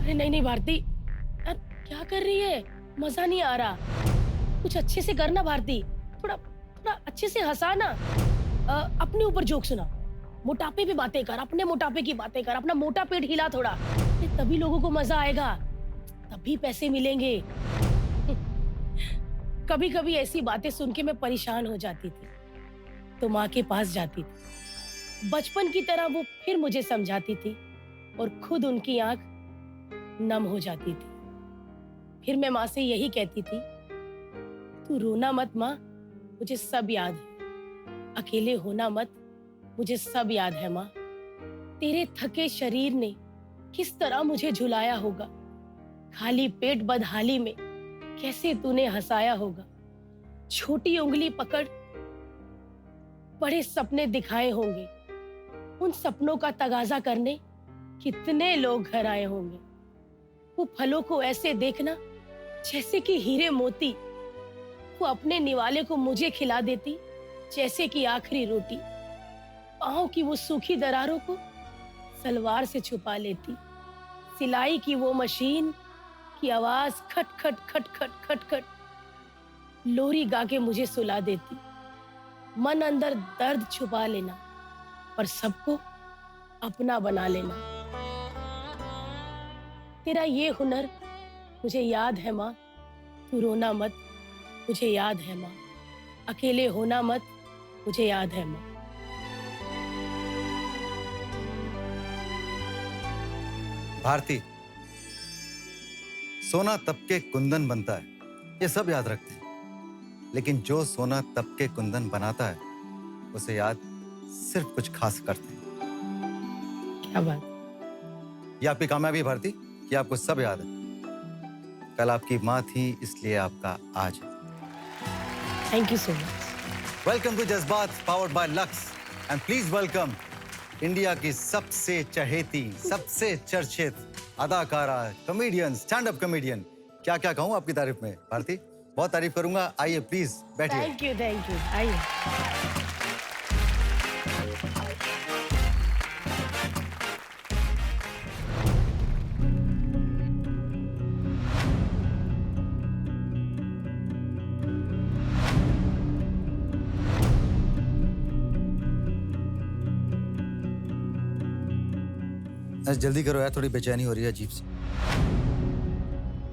अरे नहीं नहीं भारती, यार क्या कर रही है? मजा नहीं आ रहा। कुछ अच्छे से करना भारती। थोड़ा थोड़ा अच्छे से हंसा ना। अपने ऊपर जोक सुना। मोटापे पे बातें कर, अपने मोटापे की बातें कर, अपना मोटा पेट हिला थोड़ा। तभी लोगों को मजा आएगा, तभी पैसे मिलेंगे। कभी कभी ऐसी बातें सुन के मैं परेशान हो जाती थी, तो माँ के पास जाती थी। बचपन की तरह वो फिर मुझे समझाती थी और खुद उनकी आंख नम हो जाती थी। फिर मैं माँ से यही कहती थी, तू रोना मत माँ, मुझे सब याद है। अकेले होना मत, मुझे सब याद है माँ। तेरे थके शरीर ने किस तरह मुझे झुलाया होगा। खाली पेट बदहाली में कैसे तूने हंसाया होगा। छोटी उंगली पकड़ बड़े सपने दिखाए होंगे। उन सपनों का तगाजा करने कितने लोग घर आए होंगे। वो फलों को ऐसे देखना जैसे कि हीरे मोती। वो अपने निवाले को मुझे खिला देती जैसे कि आखिरी रोटी। पाँव की वो सूखी दरारों को सलवार से छुपा लेती। सिलाई की वो मशीन की आवाज खट खट खट खट खट खट लोरी गा के मुझे सुला देती। मन अंदर दर्द छुपा लेना और सबको अपना बना लेना। तेरा ये हुनर मुझे याद है माँ। तू रोना मत, मुझे याद है माँ। अकेले होना मत, मुझे याद है माँ। भारती, सोना तबके कुंदन बनता है, ये सब याद रखते हैं। लेकिन जो सोना तबके कुंदन बनाता है, उसे याद सिर्फ कुछ खास करते हैं। क्या बात। ये आपकी कामयाबी है भारती, कि आपको सब याद है। कल आपकी माँ थी, इसलिए आपका आज है। Thank you so much. Welcome to Jazbaat powered by Lux and please welcome India की सबसे चहेती, सबसे चर्चित अदाकारा, कॉमेडियन, स्टैंड अप कॉमेडियन। क्या क्या कहूँ आपकी तारीफ में भारती, बहुत तारीफ करूंगा। आइए प्लीज बैठिए। थैंक यू आइए। जल्दी करो यार, थोड़ी बेचैनी हो रही है अजीब सी।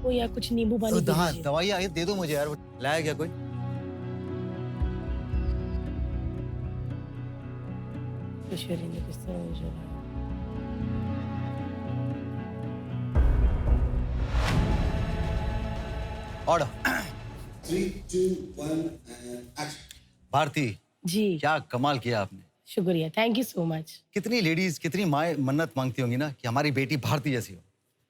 वो या कुछ नींबू पानी पी लीजिए। दवाई आई दे दो मुझे यार, वो लाया क्या कोई? ईश्वरी ने किस तरह मुझे ऑर्डर। 3, 2, 1 and action. भारती, जी क्या कमाल किया आपने। शुक्रिया, थैंक यू सो मच। कितनी लेडीज, कितनी माएँ मन्नत मांगती होंगी ना कि हमारी बेटी भारती जैसी हो।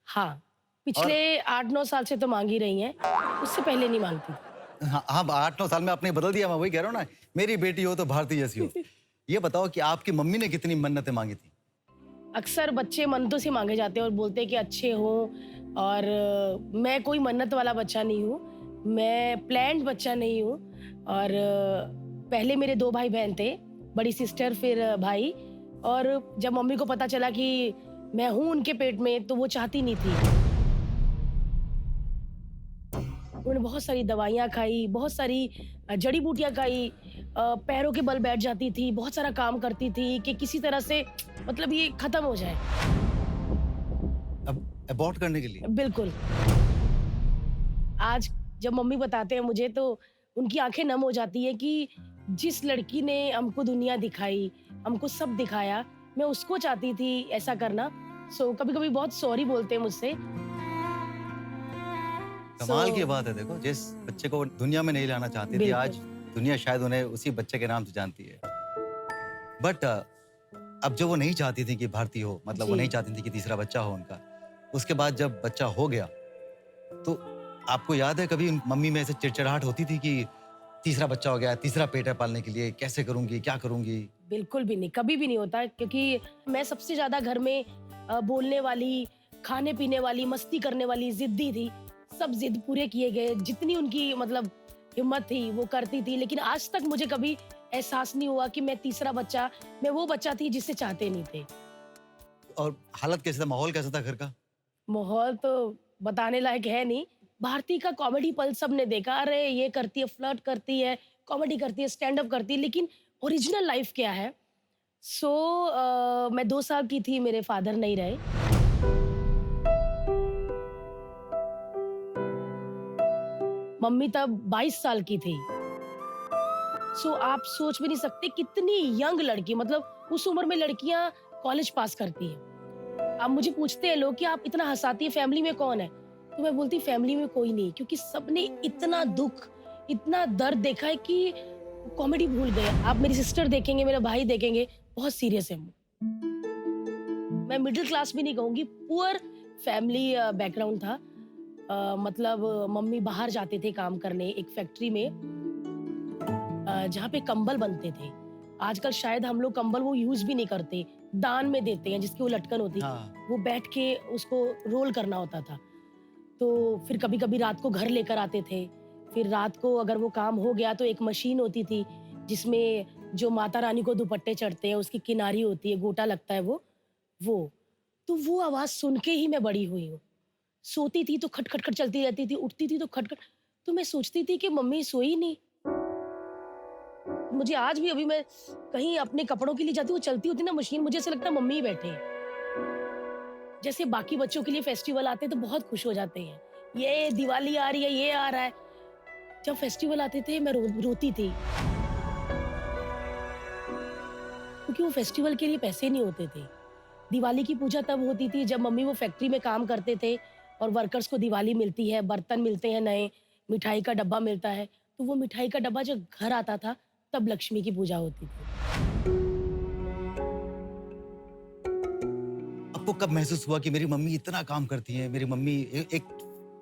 हाँ, पिछले 8-9 साल से तो मांग ही रही हैं, उससे पहले नहीं मांगती। हाँ हाँ, 8-9 साल में आपने बदल दिया। मैं वही कह रहा हूँ ना, मेरी बेटी हो तो भारती जैसी हो। ये बताओ कि आपकी मम्मी ने कितनी मन्नतें मांगी थी? अक्सर बच्चे मन्नतों से मांगे जाते हैं और बोलते हैं कि अच्छे हो। और मैं कोई मन्नत वाला बच्चा नहीं हूँ, मैं प्लान्ड बच्चा नहीं हूँ। और पहले मेरे 2 भाई बहन थे, बड़ी सिस्टर फिर भाई। और जब मम्मी को पता चला कि मैं हूँ उनके पेट में, तो वो चाहती नहीं थी। उन्होंने बहुत सारी दवाइयाँ खाई, बहुत सारी जड़ी बूटियाँ खाई, पैरों के बल बैठ जाती थी, बहुत सारा काम करती थी कि किसी तरह से मतलब ये खत्म हो जाए। अब अबॉर्ट करने के लिए? बिल्कुल। आज जब मम्मी बताते हैं मुझे, तो उनकी आंखें नम हो जाती है कि जिस लड़की ने हमको दुनिया दिखाई, हमको सब दिखाया, मैं उसको चाहती थी ऐसा करना। सो कभी-कभी बहुत सॉरी बोलते हैं मुझसे। कमाल So, की बात है। देखो, जिस बच्चे को वो दुनिया में नहीं लाना चाहती थी, बिल्कुल। आज दुनिया शायद उन्हें उसी बच्चे के नाम से जानती है। बट अब जब वो नहीं चाहती थी कि भारती हो, मतलब वो जी। नहीं चाहती थी कि तीसरा बच्चा हो उनका, उसके बाद जब बच्चा हो गया, तो आपको याद है कभी मम्मी में ऐसे चिड़चिड़ाहट होती थी कि तीसरा बच्चा हो गया, तीसरा पेट है पालने के लिए, कैसे करूंगी, क्या करूंगी? बिल्कुल भी नहीं, कभी भी नहीं होता, क्योंकि मैं सबसे ज्यादा घर में बोलने वाली, खाने पीने वाली, मस्ती करने वाली, जिद्दी थी। सब जिद पूरे किए गए, जितनी उनकी मतलब हिम्मत थी वो करती थी। लेकिन आज तक मुझे कभी एहसास नहीं हुआ कि मैं तीसरा बच्चा, मैं वो बच्चा थी जिसे चाहते नहीं थे। और हालत कैसा था, माहौल कैसा था घर का? माहौल तो बताने लायक है नहीं। भारती का कॉमेडी पल सबने देखा, अरे ये करती है, फ्लर्ट करती है, कॉमेडी करती है, स्टैंड अप करती है, लेकिन ओरिजिनल लाइफ क्या है? सो मैं 2 साल की थी, मेरे फादर नहीं रहे। मम्मी तब 22 साल की थी। सो आप सोच भी नहीं सकते कितनी यंग लड़की, मतलब उस उम्र में लड़कियां कॉलेज पास करती हैं। अब मुझे पूछते हैं लोग कि आप इतना हंसाती है, फैमिली में कौन है? तो मैं बोलती फैमिली में कोई नहीं, क्योंकि सबने इतना दुख, इतना दर्द देखा है कि कॉमेडी भूल गए। आप मेरी सिस्टर देखेंगे, मेरा भाई देखेंगे, बहुत सीरियस है वो। मैं मिडिल क्लास भी नहीं कहूंगी, पुअर फैमिली बैकग्राउंड था। मतलब मम्मी बाहर जाते थे काम करने एक फैक्ट्री में, जहाँ पे कंबल बनते थे। आजकल शायद हम लोग कंबल वो यूज भी नहीं करते, दान में देते हैं, जिसकी वो लटकन होती है। हाँ। वो बैठ के उसको रोल करना होता था। तो फिर कभी-कभी रात को घर लेकर आते थे। फिर रात को अगर वो काम हो गया तो एक मशीन होती थी, जिसमें जो माता रानी को दुपट्टे चढ़ते हैं, उसकी किनारी होती है, गोटा लगता है वो। तो वो आवाज़ सुन के ही मैं बड़ी हुई हूँ। सोती थी तो खट-खट-खट चलती रहती थी, उठती थी तो खट-खट। तो मैं सोचती थी कि मम्मी सोई नहीं। मुझे आज भी, अभी मैं कहीं अपने कपड़ों के लिए जाती हूँ, चलती होती ना मशीन, मुझे ऐसा लगता है मम्मी ही बैठे हैं। जैसे बाकी बच्चों के लिए फेस्टिवल आते हैं तो बहुत खुश हो जाते हैं, ये दिवाली आ रही है, ये आ रहा है। जब फेस्टिवल आते थे मैं रोती थी, क्योंकि वो फेस्टिवल के लिए पैसे नहीं होते थे। दिवाली की पूजा तब होती थी जब मम्मी वो फैक्ट्री में काम करते थे और वर्कर्स को दिवाली मिलती है, बर्तन मिलते हैं नए, मिठाई का डब्बा मिलता है। तो वो मिठाई का डब्बा जब घर आता था, तब लक्ष्मी की पूजा होती थी। आपको कब महसूस हुआ कि मेरी मम्मी इतना काम करती हैं? मेरी मम्मी एक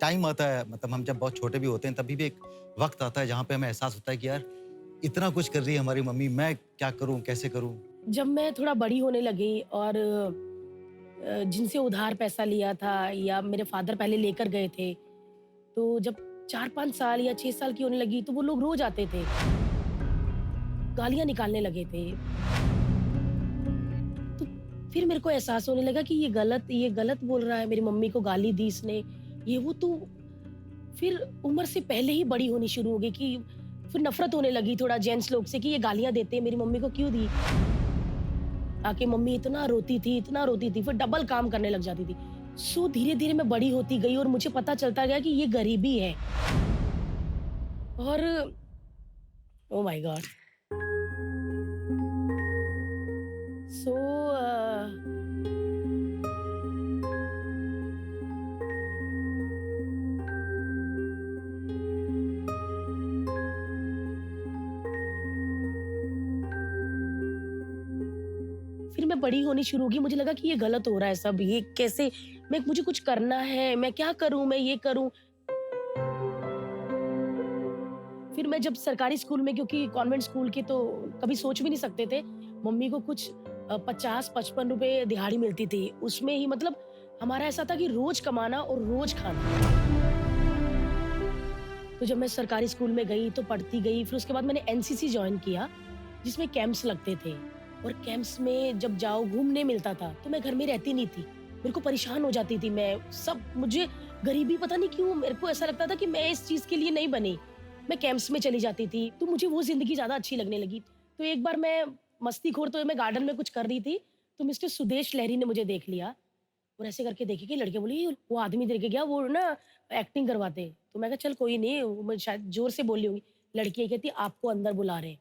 टाइम आता है, मतलब हम जब बहुत छोटे भी होते हैं तभी भी एक वक़्त आता है जहाँ पे हमें एहसास होता है कि यार इतना कुछ कर रही है हमारी मम्मी, मैं क्या करूँ, कैसे करूँ? जब मैं थोड़ा बड़ी होने लगी और जिनसे उधार पैसा लिया था या मेरे फादर पहले लेकर गए थे, तो जब 4-5 साल या 6 साल की होने लगी तो वो लोग रोज आते थे, गालियाँ निकालने लगे थे। तो फिर मेरे को एहसास होने लगा कि ये गलत बोल रहा है, मेरी मम्मी को गाली दी इसने, ये वो। तो फिर उम्र से पहले ही बड़ी होनी शुरू हो गई कि फिर नफरत होने लगी थोड़ा जेंट्स लोग से कि ये गालियाँ देते हैं, मेरी मम्मी को क्यों दी? आके मम्मी इतना रोती थी, इतना रोती थी, फिर डबल काम करने लग जाती थी। सो धीरे-धीरे मैं बड़ी होती गई और मुझे पता चलता गया कि ये गरीबी है। और ओह माय गॉड! सो फिर मैं बड़ी होनी शुरू हो गई, मुझे लगा कि ये गलत हो रहा है सब, ये कैसे, मुझे कुछ करना है, मैं क्या करूँ, मैं ये करूँ। फिर मैं जब सरकारी स्कूल में, क्योंकि कॉन्वेंट स्कूल के तो कभी सोच भी नहीं सकते थे, मम्मी को कुछ 50-55 रुपए दिहाड़ी मिलती थी। उसमें ही मतलब हमारा ऐसा था कि रोज कमाना और रोज खाना। तो जब मैं सरकारी स्कूल में गई तो पढ़ती गई, फिर उसके बाद मैंने एनसीसी जॉइन किया, जिसमें कैंप्स लगते थे। और कैंप्स में जब जाओ, घूमने मिलता था, तो मैं घर में रहती नहीं थी। मेरे को परेशान हो जाती थी मैं, सब मुझे गरीबी, पता नहीं क्यों मेरे को ऐसा लगता था कि मैं इस चीज़ के लिए नहीं बनी। मैं कैंप्स में चली जाती थी, तो मुझे वो ज़िंदगी ज़्यादा अच्छी लगने लगी। तो एक बार मैं मस्तीखोर, तो मैं गार्डन में कुछ कर रही थी, तो मिस्टर सुदेश लहरी ने मुझे देख लिया और ऐसे करके देखे कि लड़के बोली, "वो आदमी देख के गया, वो ना एक्टिंग करवाते।" तो मैं कहा, "चल कोई नहीं।" वो मैं शायद ज़ोर से बोली होंगी। लड़की कहती, "आपको अंदर बुला रहे हैं।"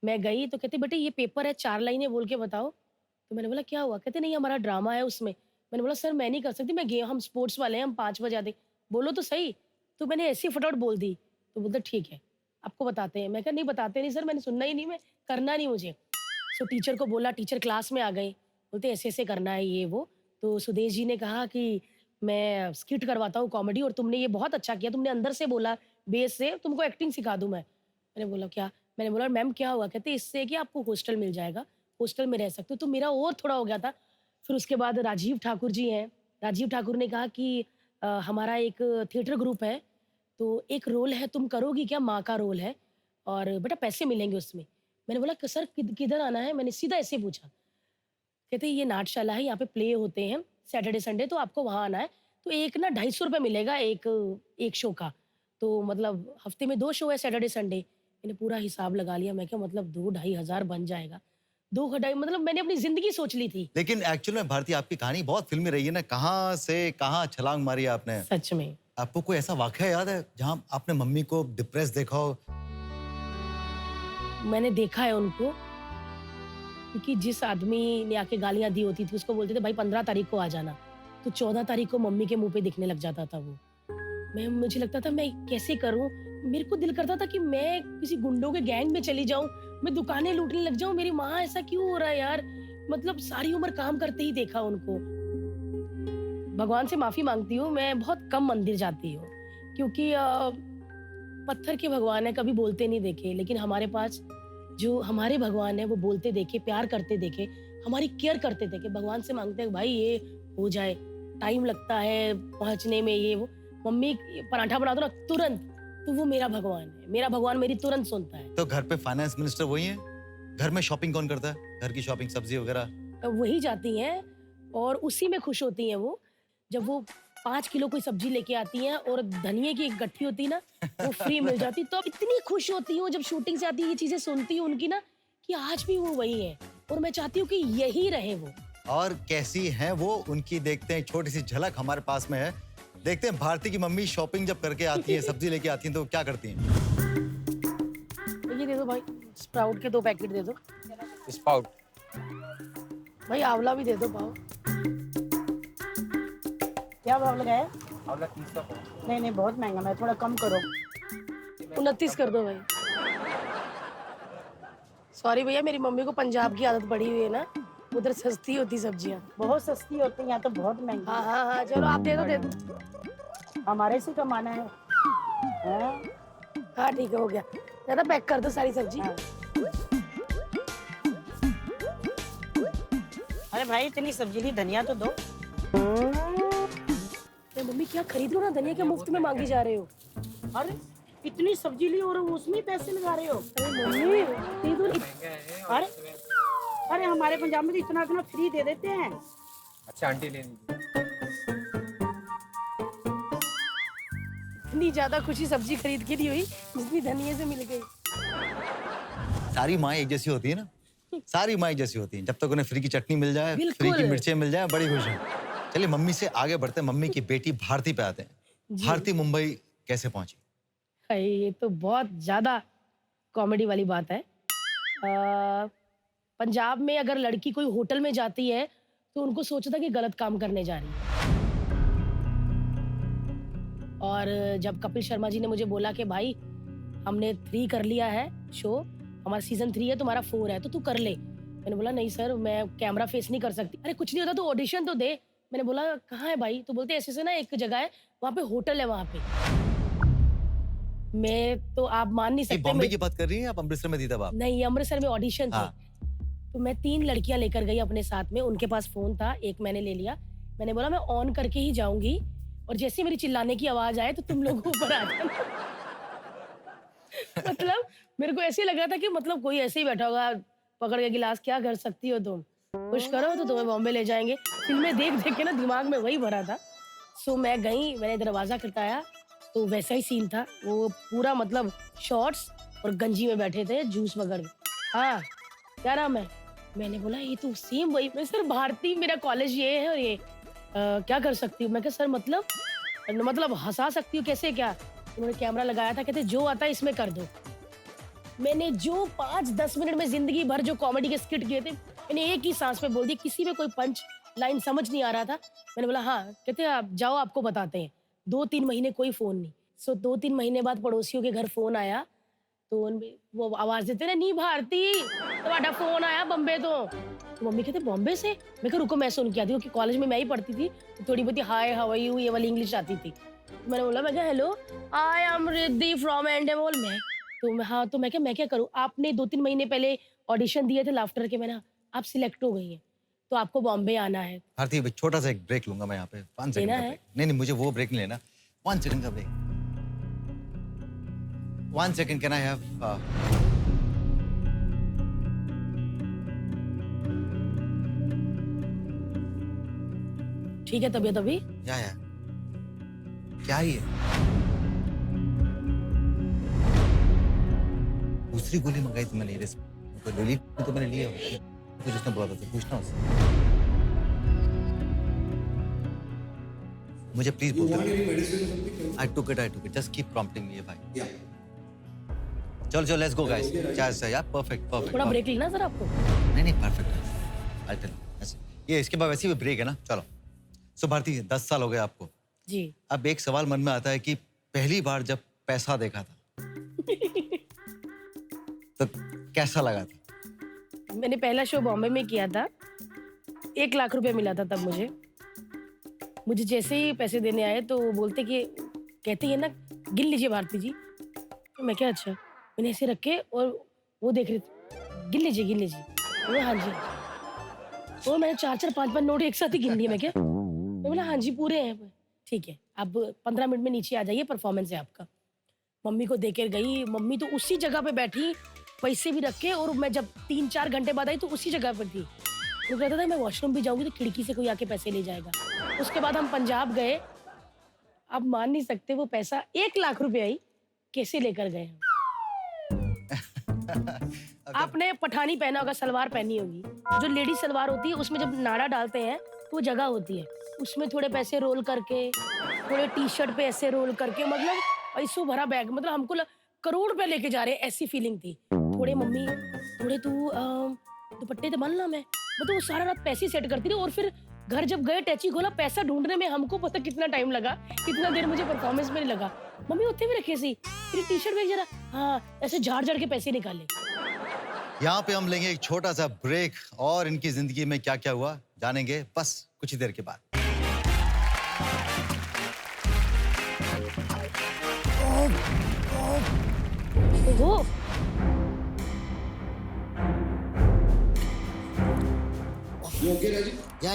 मैं गई तो कहते, "बेटे ये पेपर है, 4 लाइनें बोल के बताओ।" तो मैंने बोला, "क्या हुआ?" कहते, "नहीं हमारा ड्रामा है उसमें।" मैंने बोला, "सर मैं नहीं कर सकती, मैं गे हम स्पोर्ट्स वाले हैं, हम 5 बजे आते।" "बोलो तो सही।" तो मैंने ऐसे ही फटाफट बोल दी। तो बोलते, "ठीक है, आपको बताते हैं।" मैं कहा, "नहीं बताते नहीं सर, मैंने सुनना ही नहीं, मैं करना नहीं मुझे।" सो टीचर को बोला, टीचर क्लास में आ गए, बोलते ऐसे-ऐसे करना है ये वो। तो सुदेश जी ने कहा कि मैं स्किट करवाता हूँ कॉमेडी, और तुमने ये बहुत अच्छा किया, तुमने अंदर से बोला बेस से, तुमको एक्टिंग सिखा दूँ मैं। मैंने बोला, "क्या?" मैंने बोला, "मैम क्या हुआ?" कहते, "इससे कि आपको हॉस्टल मिल जाएगा, हॉस्टल में रह सकते हो।" तो मेरा और थोड़ा हो गया था। फिर उसके बाद राजीव ठाकुर जी हैं, राजीव ठाकुर ने कहा कि हमारा एक थिएटर ग्रुप है, तो एक रोल है, तुम करोगी क्या? माँ का रोल है और बेटा पैसे मिलेंगे उसमें। मैंने बोला, "सर किधर आना है?" मैंने सीधा ऐसे पूछा। कहते, "ये नाट्यशाला है, यहाँ पे प्ले होते हैं सैटरडे संडे, तो आपको वहाँ आना है, तो एक ना 250 रुपये मिलेगा एक एक शो का। तो मतलब हफ्ते में 2 शो है सैटरडे संडे। मैंने पूरा हिसाब लगा लिया, मैं क्या मतलब 2 ढाई हज़ार बन जाएगा। 2 ढाई मतलब मैंने अपनी ज़िंदगी सोच ली थी। लेकिन एक्चुअल में भारती आपकी कहानी बहुत फिल्मी रही है ना, कहाँ से कहाँ छलांग मारी है आपने। सच में। आपको कोई ऐसा वाकया याद है जहाँ आपने मम्मी को डिप्रेस देखा हो? मैंने देखा है उनको, क्योंकि जिस आदमी ने आके गालियाँ दी होती थी उसको बोलते थे भाई 15 तारीख को आ जाना, तो 14 तारीख को मम्मी के मुँह पे दिखने लग जाता था वो। मुझे लगता था मैं कैसे करूँ? मेरे को दिल करता था कि मैं किसी गुंडों के गैंग में चली जाऊँ, मैं दुकानें लूटने लग जाऊँ। मेरी माँ ऐसा क्यों हो रहा है यार? मतलब सारी उम्र काम करते ही देखा उनको। भगवान से माफ़ी माँगती हूँ, मैं बहुत कम मंदिर जाती हूँ, क्योंकि पत्थर के भगवान हैं, कभी बोलते नहीं देखे, लेकिन हमारे पास जो हमारे भगवान हैं वो बोलते देखे, प्यार करते देखे, हमारी केयर करते देखे। भगवान से माँगते हैं भाई ये हो जाए, टाइम लगता है पहुँचने में ये वो। मम्मी पराठा बना दो ना तुरंत, तो वो मेरा भगवान है। मेरा भगवान मेरी तुरंत सुनता है। तो घर पे फाइनेंस मिनिस्टर वही है? घर में शॉपिंग कौन करता है? घर की शॉपिंग, सब्जी वगैरह? वही जाती हैं और उसी में खुश होती हैं वो। जब वो 5 किलो कोई सब्जी लेके आती हैं और धनिये की एक गट्ठी होती है ना, वो फ्री मिल जाती, तो इतनी खुश होती हूँ जब शूटिंग से आती है, ये चीजें सुनती हूँ उनकी ना, कि आज भी वो वही है और मैं चाहती हूँ कि यही रहे वो। और कैसी हैं वो, उनकी देखते हैं, छोटी सी झलक हमारे पास में है। देखते हैं भारती की मम्मी शॉपिंग जब करके आती है, सब्जी लेके आती हैं, तो क्या करती हैं? ये दे दो भाई, स्प्राउट के 2 पैकेट दे दो। स्पाउट भाई आंवला भी दे दो पाव। क्या भाव लगाया? आंवला 30 का पाव। नहीं बहुत महंगा, मैं थोड़ा कम करो। 29 कर दो भाई। सॉरी भैया, मेरी मम्मी को पंजाब की आदत पड़ी हुई है ना, उधर सस्ती होती सब्जियां। बहुत सस्ती होती है, यहाँ तो बहुत महंगी। हाँ हाँ हाँ, चलो आप दे दो। हमारे से कमाना है। हाँ? हाँ ठीक है, हो गया। ज्यादा पैक कर दो सारी सब्जी। हाँ। अरे भाई इतनी सब्जी ली, धनिया तो दो। मम्मी क्या खरीद लो ना, धनिया क्या मुफ्त में मांगी जा रहे हो? अरे इतनी सब्जी ली और उसमें पैसे लगा रहे हो? अरे मम्मी दे दो। अरे अरे हमारे पंजाब में तो इतना इतना फ्री दे देते हैं। अच्छा आंटी ले लीजिए। इतनी ज्यादा खुशी सब्जी खरीद के नहीं हुई जितनी धनिये से मिल गई। सारी माँ एक जैसी होती है ना, सारी माँ एक जैसी होती हैं। जब तक उन्हें फ्री की चटनी मिल जाए, फ्री बिल्कुल। की मिर्चें मिल जाए, बड़ी खुश हैं। चलिए मम्मी से आगे बढ़ते हैं, मम्मी की बेटी भारती पे आते हैं। भारती मुंबई कैसे पहुंची? अरे ये तो बहुत ज्यादा कॉमेडी वाली बात है। पंजाब में अगर लड़की कोई होटल में जाती है तो उनको सोचता कि गलत काम करने जा रही है। और जब कपिल शर्मा जी ने मुझे बोला कि भाई हमने 3 कर लिया है शो, हमारा सीजन 3 है, तुम्हारा 4 है, तो तू कर ले। मैंने बोला नहीं सर, मैं कैमरा फेस नहीं कर सकती। अरे कुछ नहीं होता, तो ऑडिशन तो दे। मैंने बोला कहाँ है भाई? तो बोलते ऐसे से ना एक जगह है, वहाँ पे होटल है वहाँ पे। मैं तो आप मान नहीं ये सकते। बॉम्बे की बात कर रही हैं आप? अमृतसर में थी तब आप? नहीं, अमृतसर में ऑडिशन थे। हाँ। तो मैं 3 लड़कियां लेकर गई अपने साथ में, उनके पास फोन था, एक मैंने ले लिया। मैंने बोला मैं ऑन करके ही जाऊंगी और जैसे मेरी चिल्लाने की आवाज आए तो तुम लोग ऊपर आ जाना। मतलब मेरे को ऐसे लगा था कि मतलब कोई ऐसे ही बैठा होगा पकड़ के गिलास, क्या कर सकती हो तुम, खुश करो तो तुम्हें बॉम्बे ले जाएंगे। फिल्में देख देख के ना दिमाग में वही भरा था। सो मैं गई, मैंने दरवाजा खटकाया तो वैसा ही सीन था। वो पूरा मतलब शॉर्ट्स और गंजी में बैठे थे, जूस वगैरह। हाँ क्या नाम है? मैंने बोला ये तो सेम वही। मैं सर भारती, मेरा कॉलेज ये है और ये क्या कर सकती हूँ? मैं कहा सर मतलब हंसा सकती हूँ कैसे क्या? उन्होंने कैमरा लगाया था, कहते जो आता है इसमें कर दो। मैंने जो 5-10 मिनट में जिंदगी भर जो कॉमेडी के स्किट किए थे, मैंने एक ही सांस में बोल दी। किसी में कोई पंच लाइन समझ नहीं आ रहा था। मैंने बोला हाँ। कहते आप जाओ, आपको बताते हैं। 2-3 महीने कोई फोन नहीं। सो 2-3 महीने बाद पड़ोसियों के घर फोन आया तो वो आवाज देते ना, नी भारती तुम्हारा फोन आया बॉम्बे तो मम्मी कहते बॉम्बे से? मैं कहा रुको मैं सुन के आती हूँ, कि कॉलेज में मैं ही पढ़ती थी तो थोड़ी बहुत हाय हाउ आर यू ये वाली इंग्लिश आती थी। मैंने बोला, मैं कहा hello I am Riddhi from Endemol. मैं हाँ, तो मैं क्या करूँ? आपने 2-3 महीने पहले ऑडिशन दिए थे लाफ्टर के, मैंने आप सिलेक्ट हो गई हैं तो आपको बॉम्बे आना है। भारती छोटा सा एक ब्रेक लूंगा मैं यहाँ पे, 5 सेकंड का ब्रेक। नहीं मुझे वो ब्रेक नहीं लेना, 1 सेकंड का break. 1 second, can I have ठीक है तबीयत अभी? या क्या ही है? दूसरी गोली मंगाई थी मैंने, गोली तो मैंने लिया होगा। कुछ उसने बोला था, पूछना उससे। मुझे प्लीज You बोल want दो। any medicine or something? I took it. Just keep prompting me, भाई। Yeah. चलो let's go guys. Okay, right. चाय यार, परफेक्ट। थोड़ा ब्रेक लेना सर आपको। नहीं परफेक्ट। आई टेल ऐसे ये इसके बाद वैसे भी ब्रेक है ना। चलो सो भारती, 10 साल हो गए आपको। जी। अब एक सवाल मन में आता है कि पहली बार जब पैसा देखा था तो कैसा लगा था? मैंने पहला शो बॉम्बे में किया था। 1 लाख रुपए मिला था तब मुझे जैसे ही पैसे देने आए तो वो बोलते कि कहते हैं ना, गिन लीजिए भारती जी। तो मैं क्या, अच्छा। मैंने ऐसे रखे और वो देख रहे थे, गिन लीजिए। वो हाँ जी। और मैंने 4-4 5-5 नोट एक साथ ही गिन लिए। मैं क्या, तो बोला हाँ जी पूरे हैं। ठीक है, अब 15 मिनट में नीचे आ जाइए, परफॉर्मेंस है आपका। मम्मी को देकर गई। मम्मी तो उसी जगह पे बैठी, पैसे भी रखे, और मैं जब 3-4 घंटे बाद आई तो उसी जगह पर थी। वो कहता था मैं वॉशरूम भी जाऊंगी तो खिड़की से कोई आके पैसे ले जाएगा। उसके बाद हम पंजाब गए। आप मान नहीं सकते, वो पैसा 1 लाख रुपए आई कैसे लेकर गए हम। आपने पठानी पहना होगा, सलवार पहनी होगी, जो लेडी सलवार होती है उसमें जब नाड़ा डालते हैं तो वो जगह होती है, उसमें थोड़े पैसे रोल करके, थोड़े टी शर्ट पे ऐसे रोल करके, मतलब पैसों भरा बैग, मतलब हमको करोड़ रुपए लेके जा रहे हैं, ऐसी फीलिंग थी। थोड़े मम्मी, थोड़े तू दुपट्टे तो बनना, मैं मतलब वो सारा रात पैसे सेट करती रही। और फिर घर जब गए, टैची खोला, पैसा ढूंढने में हमको पता कितना टाइम लगा, कितना देर मुझे परफॉर्मेंस में लगा। मम्मी उत्ते भी रखे सी, फिर टी शर्ट में जरा हाँ ऐसे झाड़ के पैसे निकाले। यहाँ पे हम लेंगे एक छोटा सा ब्रेक और इनकी जिंदगी में क्या क्या हुआ जानेंगे बस कुछ ही देर के बाद। ओहो, You okay, Raji? या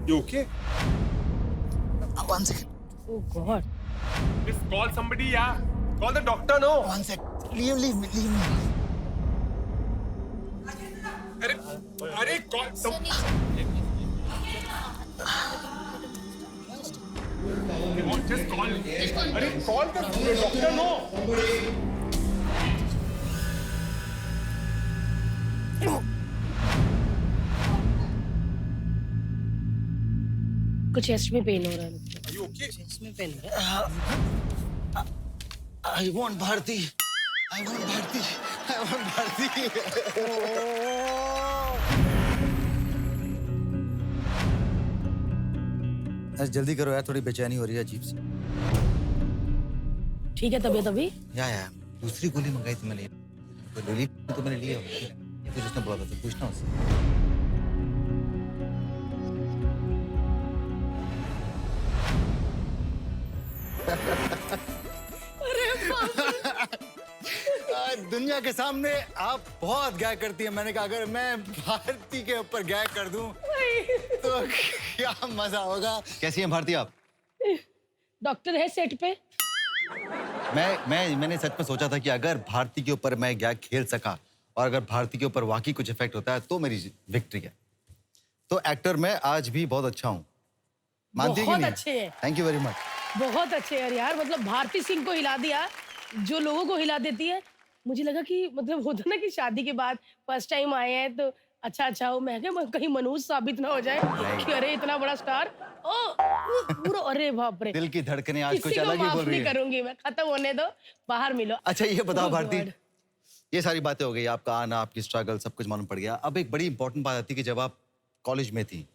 You okay? One second. oh God. Just call somebody, yeah. Call the doctor, no. One second. Leave me. अरे call some. Come on, just call. अरे call the doctor, no. कुछ chest में pen हो रहा है। Are you okay? Chest में pen हो रहा है। I want Bharti. जल्दी करो यार, थोड़ी बेचैनी हो रही है अजीब सी। ठीक है, तबीयत अभी? या दूसरी गोली मंगाई थी मैंने, गोली तो मैंने लिया होगा। कुछ उसने बोला था, पूछना उससे। दुनिया के सामने आप बहुत गैग करती है। मैंने कहा अगर मैं भारती के ऊपर गैग कर दूं तो क्या मजा होगा। कैसी हैं भारती आप? डॉक्टर है सेट पे? मैंने सच में सोचा था कि अगर भारती के ऊपर मैं गैग खेल सका और अगर भारती के ऊपर वाकई कुछ इफेक्ट होता है तो मेरी विक्ट्री है। तो एक्टर मैं आज भी बहुत अच्छा हूँ, मानती है कि बहुत नहीं? अच्छे हैं। Thank you very much. बहुत अच्छे यार, मतलब भारती सिंह को हिला दिया जो लोगों को हिला देती है। मुझे लगा कि मतलब होता ना कि शादी के बाद फर्स्ट टाइम आए हैं तो अच्छा हो। मैं क्या कहीं मनोज साबित ना हो जाए कि अरे इतना बड़ा स्टार। पूरा अरे बाप रे, दिल की धड़कनें आज कुछ किसी को अलग ही माफ बोल रही नहीं है। करूंगी मैं, खत्म होने दो, बाहर मिलो। अच्छा ये बताओ Oh भारती, God. ये सारी बातें हो गई, आपका आना, आपकी स्ट्रगल, सब कुछ मालूम पड़ गया। अब एक बड़ी इंपॉर्टेंट बात आती है कि जब आप कॉलेज में थी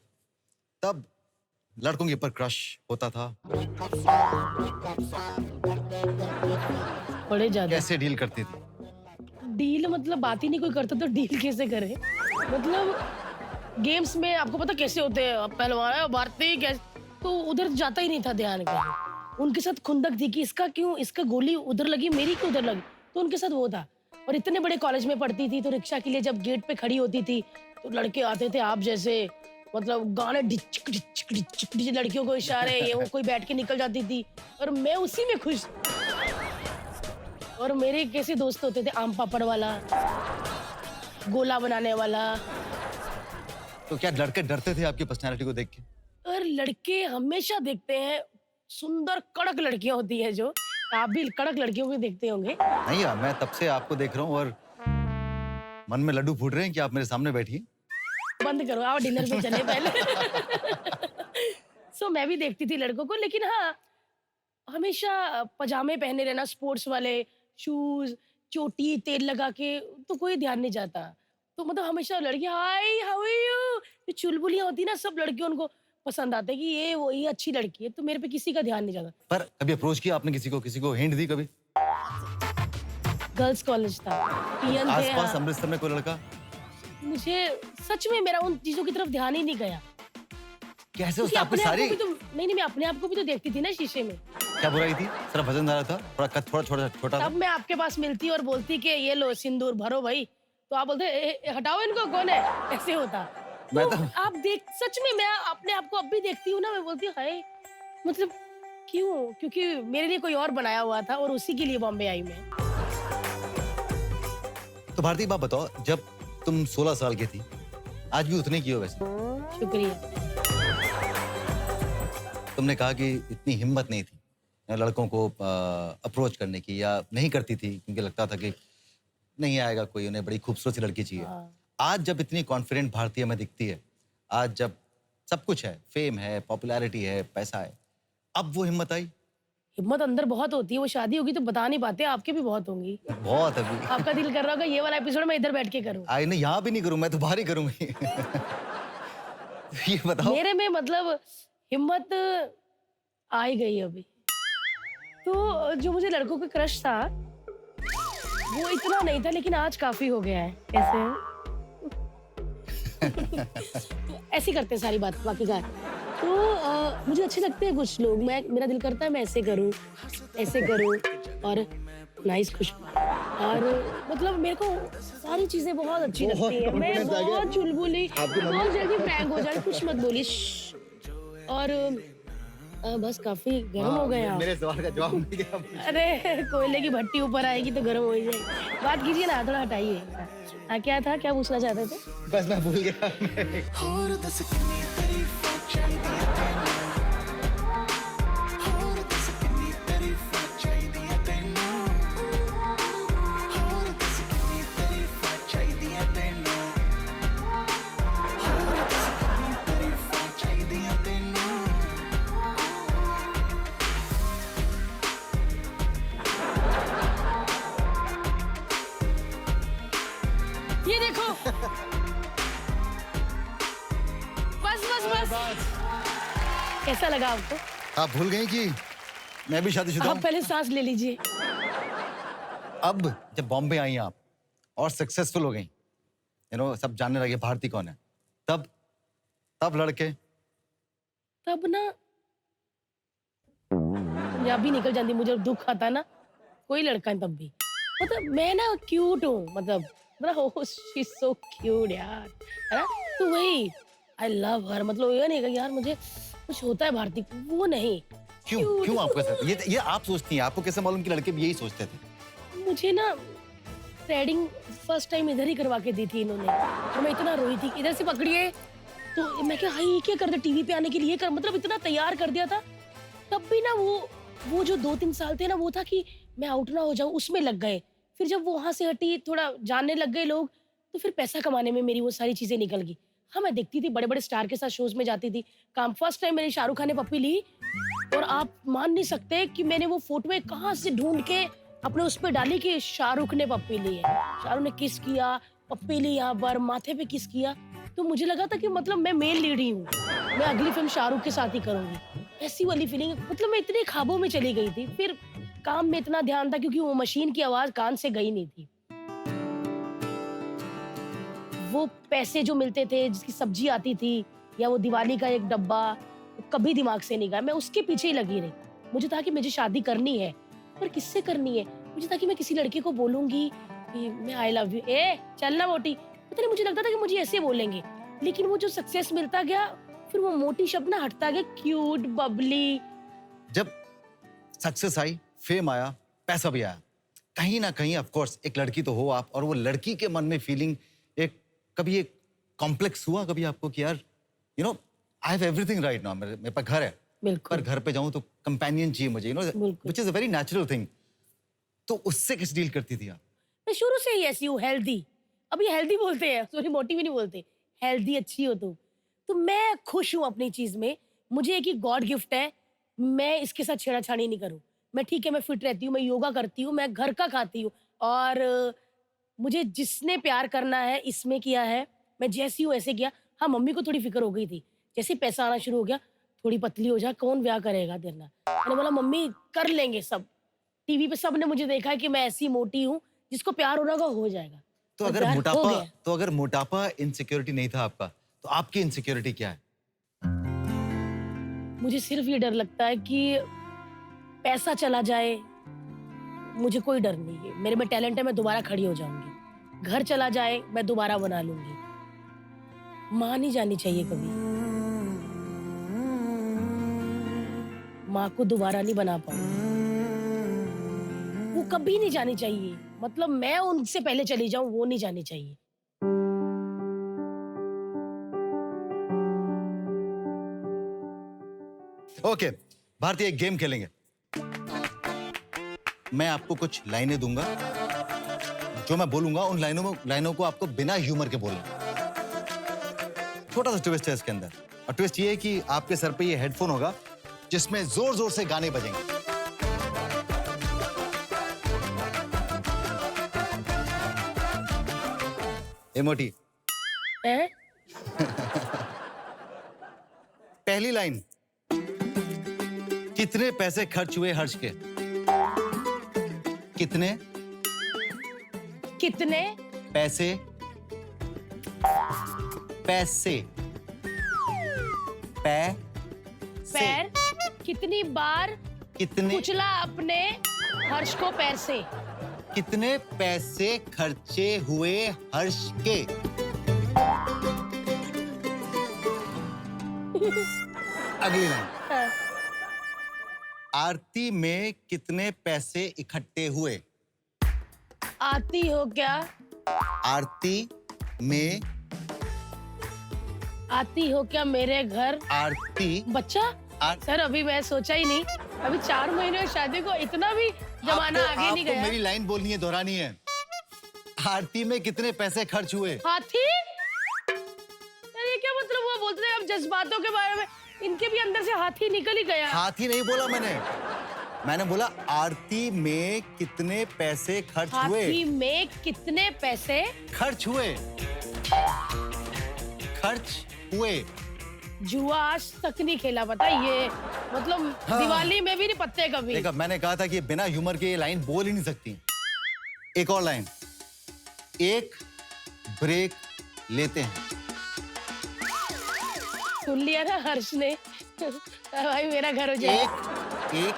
तब लड़कों के ऊपर क्रश होता था, बड़े ज्यादा। कैसे डील करती थी? डील मतलब बात ही नहीं कोई करता तो डील कैसे करे। मतलब गेम्स में आपको पता कैसे होते हैं, पहलवान है भारती कैसे, तो उधर जाता ही नहीं था ध्यान कहीं। उनके साथ खुंदक थी कि इसका गोली उधर लगी, मेरी क्यों उधर लगी, तो उनके साथ वो था। और इतने बड़े कॉलेज में पढ़ती थी तो रिक्शा के लिए जब गेट पे खड़ी होती थी तो लड़के आते थे आप जैसे, मतलब गाने डिचक डिचक डिचक डिचक, लड़कियों को इशारे, ये वो, कोई बैठ के निकल जाती थी और मैं उसी में खुश। और मेरे कैसे दोस्त होते थे, आम पापड़ वाला, गोला बनाने वाला। तो क्या लड़के डरते थे आपकी पर्सनालिटी को देख के? और लड़के हमेशा देखते हैं, सुंदर कड़क लड़कियां होती है जो, आप भी कड़क लड़कियों को देखते होंगे। नहीं यार, मैं तब से आपको देख रहा हूँ और मन में लड्डू फूट रहे हैं कि आप मेरे सामने बैठिए। बंद करो, आओ डिनर पे चले पहले। सो मैं भी देखती थी लड़कों को, लेकिन हाँ, हमेशा पजामे पहने रहना, स्पोर्ट्स वाले शूज, चोटी, तेल लगा के, तो कोई ध्यान नहीं जाता। तो मतलब हमेशा लड़की, हाय हाउ आर यू, जो चुलबुलियां होती ना, सब लड़कियों उनको पसंद आते हैं कि ये वो, ये अच्छी लड़की है। तो मेरे पे किसी का ध्यान नहीं जाता। पर कभी अप्रोच किया आपने किसी को हिंट दी कभी? गर्ल्स कॉलेज था, पियन थे। आसपास हाँ। अमृतसर में कोई लड़का? मुझे सच में मेरा उन चीजों की तरफ ध्यान ही नहीं गया। कैसे? क्योंकि उसने आपकी अपने आप सारी को भी तो, नहीं, मैं अपने आप को भी तो देखती थी ना शीशे में। क्या बुराई थी? सिर्फ वजनदार था, थोड़ा कद थोड़ा छोटा था। तब मैं आपके पास मिलती और बोलती कि ये लो सिंदूर भरो भाई, तो आप बोलते हटाओ इनको, कौन है, ऐसे होता। मैं तो तो- आप देख, सच में मैं अपने आप को अब भी देखती हूँ ना, मैं बोलती हूँ हाय, मतलब क्यों? क्योंकि मेरे लिए कोई और बनाया हुआ था और उसी के लिए बॉम्बे आई मैं। तो भारती, बात बताओ, जब तुम 16 साल की थी, आज भी उतने की हो वैसे? शुक्रिया। तुमने कहा कि इतनी हिम्मत नहीं थी लड़कों को अप्रोच करने की, या नहीं करती थी क्योंकि लगता था कि नहीं आएगा कोई, उन्हें बड़ी खूबसूरत सी लड़की चाहिए। हाँ। आज जब इतनी कॉन्फिडेंट भारतीय में दिखती है, आज जब सब कुछ है, फेम है, पॉपुलैरिटी है, पैसा है, अब वो हिम्मत आई? हिम्मत अंदर बहुत होती है, वो शादी होगी तो बता नहीं पाते, आपके भी बहुत होंगी। बहुत अभी। आपका दिल कर रहा होगा ये वाला एपिसोड मैं इधर बैठ के करूं। आई नहीं, यहाँ भी नहीं करूँ, मैं तो बाहर ही करूंगी। ये बताओ। मेरे में मतलब हिम्मत आ ही गई अभी। तो जो मुझे लड़कों का क्रश था वो इतना नहीं था, लेकिन आज काफी हो गया है। कैसे? तो ऐसे करते हैं सारी बात बाकी का। तो मुझे अच्छे लगते हैं कुछ लोग, मेरा दिल करता है मैं ऐसे करूं और नाइस खुशबू, और मतलब मेरे को सारी चीजें बहुत अच्छी लगती है। मैं बहुत चुलबुली, बहुत जल्दी फ्रैंक हो जाती, कुछ मत बोलिए। और बस काफी गर्म हो गए आप। मेरे सवाल का जवाब नहीं दिया। अरे कोयले की भट्टी ऊपर आएगी तो गर्म हो ही जाएगी। बात कीजिए ना, थोड़ा हटाइए। हाँ, क्या था, क्या पूछना चाहते थे? बस मैं भूल गया। ये देखो। बस। कैसा लगा आपको? आप भूल गई कि मैं भी शादीशुदा आप हूँ। पहले सांस ले लीजिए। अब जब बॉम्बे आई आप और सक्सेसफुल हो गई, सब जानने लगे भारती कौन है, तब लड़के तब ना पंजाबी निकल जाती, मुझे दुख आता ना, कोई लड़का है तब भी, मतलब मैं ना क्यूट हूँ, मतलब शी इज सो क्यूट यार, है ना? तो वही आई लव हर, मतलब ये नहीं कि यार मुझे कुछ होता है भारती, वो नहीं। क्यों आपके साथ ये आप सोचती हैं? आपको कैसे मालूम कि लड़के भी यही सोचते थे? मुझे ना थ्रेडिंग फर्स्ट टाइम इधर ही करवा के दी थी इन्होंने, और मैं इतना रोई थी, इधर से पकड़िए तो मैं क्या, हाय ये क्या कर दे टीवी पे आने के लिए कर, मतलब इतना तैयार कर दिया था। तब भी ना वो जो 2-3 साल थे ना, वो था कि मैं आउट ना हो जाऊं, उसमें लग गए। फिर जब वो वहां से हटी, थोड़ा जानने लग गए लोग, तो फिर पैसा कमाने में मेरी वो सारी चीजें निकल गई। हाँ, मैं देखती थी, बड़े बड़े स्टार के साथ शोज में जाती थी काम। फर्स्ट टाइम मैंने शाहरुख खान ने पप्पी ली, और आप मान नहीं सकते कि मैंने वो फोटो कहाँ से ढूंढ के अपने उस पर डाली कि शाहरुख ने पप्पी ली है। शाहरुख ने किस किया, पप्पी ली, यहाँ पर माथे पे किस किया, तो मुझे लगा था कि मतलब मैं मेल लीड ही हूँ, मैं अगली फिल्म शाहरुख के साथ ही करूंगी, ऐसी वाली फीलिंग। मतलब मैं इतने ख्वाबों में चली गई थी। फिर काम में इतना ध्यान था क्योंकि वो मशीन की आवाज कान से गई नहीं थी। वो पैसे जो मिलते थे, जिसकी सब्जी आती थी, या वो दिवाली का एक डब्बा, कभी दिमाग से नहीं गया। मैं उसके पीछे ही लगी रही। मुझे था कि मुझे शादी करनी है, पर किससे करनी है? मुझे था कि मैं किसी लड़के को बोलूंगी कि मैं आई लव यू, ए चलना मोटी, पता नहीं, मुझे लगता था कि मुझे ऐसे बोलेंगे। लेकिन वो जो सक्सेस मिलता गया, फिर वो मोटी शब्द ना हटता गया, क्यूट, बबली। जब सक्सेस आई, फेम आया, पैसा भी आया, कहीं ना कहीं ऑफ कोर्स एक लड़की तो हो आप, और वो लड़की के मन में फीलिंग कभी एक कॉम्प्लेक्स हुआ कभी आपको कि यार I have everything right now, मेरे पास घर है, पर बिल्कुल घर पे जाऊं तो कंपेनियन चाहिए मुझे, बिल्कुल। Which is a very natural thing. तो उससे कैसे डील करती थी आप? मैं शुरू से ही ऐसी हूँ, हेल्दी। अभी हेल्दी बोलते हैं, सॉरी मोटी भी नहीं बोलते, हेल्दी अच्छी हो तुम। तो मैं खुश हूँ अपनी चीज में, मुझे एक ही गॉड गिफ्ट है, मैं इसके साथ छेड़ाछाड़ी नहीं करूँ। मैं ठीक है, मैं फिट रहती हूँ, मैं योगा करती हूँ, मैं घर का खाती हूँ, और मुझे जिसने प्यार करना है इसमें किया है, मैं जैसी हूँ ऐसे किया। हाँ, मम्मी को थोड़ी फिक्र हो गई थी, जैसे ही पैसा आना शुरू हो गया, थोड़ी पतली हो जा, कौन ब्याह करेगा तेरे ना। मैंने बोला मम्मी कर लेंगे सब, टीवी पे सबने मुझे देखा है कि मैं ऐसी मोटी हूँ, जिसको प्यार होना होगा हो जाएगा। तो और अगर प्यार हो मोटापा गया। तो अगर मोटापा इनसिक्योरिटी नहीं था आपका, तो आपकी इनसिक्योरिटी क्या है? मुझे सिर्फ ये डर लगता है कि पैसा चला जाए, मुझे कोई डर नहीं है, मेरे में टैलेंट है, मैं दोबारा खड़ी हो जाऊंगी। घर चला जाए, मैं दोबारा बना लूंगी। माँ नहीं जानी चाहिए कभी, माँ को दोबारा नहीं बना पाऊंगी, वो कभी नहीं जानी चाहिए। मतलब मैं उनसे पहले चली जाऊं, वो नहीं जानी चाहिए। ओके, भारतीय एक गेम खेलेंगे। मैं आपको कुछ लाइनें दूंगा, जो मैं बोलूंगा उन लाइनों को आपको बिना ह्यूमर के बोलना। छोटा सा ट्विस्ट है इसके अंदर, और ट्विस्ट ये है कि आपके सर पे ये हेडफोन होगा जिसमें जोर जोर से गाने बजेंगे। ए मोटी, हैं? पहली लाइन, कितने पैसे खर्च हुए हर्ष के? कितने कितने पैसे पैसे पैर, कितनी बार कितने कुचला अपने हर्ष को पैर से? कितने पैसे खर्चे हुए हर्ष के? अगली लाइन, हाँ, आरती में कितने पैसे इकट्ठे हुए? आती हो क्या? आरती में आती हो क्या मेरे घर? आरती बच्चा? सर अभी मैं सोचा ही नहीं, अभी 4 महीने हुए शादी को, इतना भी जमाना आगे नहीं आपको गया। मेरी लाइन बोलनी है, दोहरानी है। आरती में कितने पैसे खर्च हुए? हाथी? अरे क्या मतलब हुआ? बोलते थे अब जज्बातों के बारे में, इनके भी अंदर से हाथी निकल ही गया। हाथी नहीं बोला मैंने बोला आरती में कितने पैसे खर्च हुए? हाथी में कितने पैसे खर्च हुए, खर्च हुए। जुआ आज तक नहीं खेला, पता है ये, मतलब हाँ। दिवाली में भी नहीं पत्ते कभी। देखा, मैंने कहा था कि बिना ह्यूमर के ये लाइन बोल ही नहीं सकती। एक और लाइन, एक ब्रेक लेते हैं। सुन लिया ना हर्ष ने? भाई मेरा घर हो जाए। एक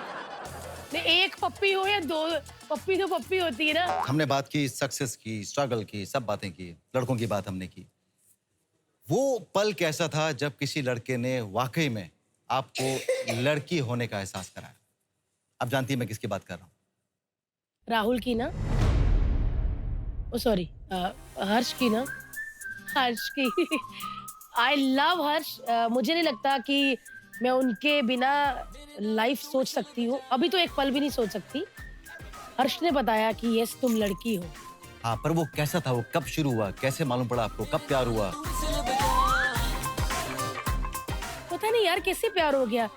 नहीं, एक पप्पी हो या 2 पप्पी, तो पप्पी होती है ना। हमने बात की सक्सेस की, स्ट्रगल की, सब बातें की, लड़कों की बात हमने की। वो पल कैसा था जब किसी लड़के ने वाकई में आपको लड़की होने का एहसास कराया? आप जानती हैं मैं किसकी बात कर रहा हूँ? राहुल की ना? ओ सॉरी, हर्ष की ना? हर्ष की। आई लव हर्ष। मुझे नहीं लगता कि मैं उनके बिना लाइफ सोच सकती हूँ, अभी तो एक पल भी नहीं सोच सकती। हर्ष ने बताया कि यस तुम लड़की हो। हाँ, पर वो कैसा था? वो कब शुरू हुआ? कैसे मालूम पड़ा आपको? कब प्यार हुआ? पता नहीं यार कैसे प्यार हो गया।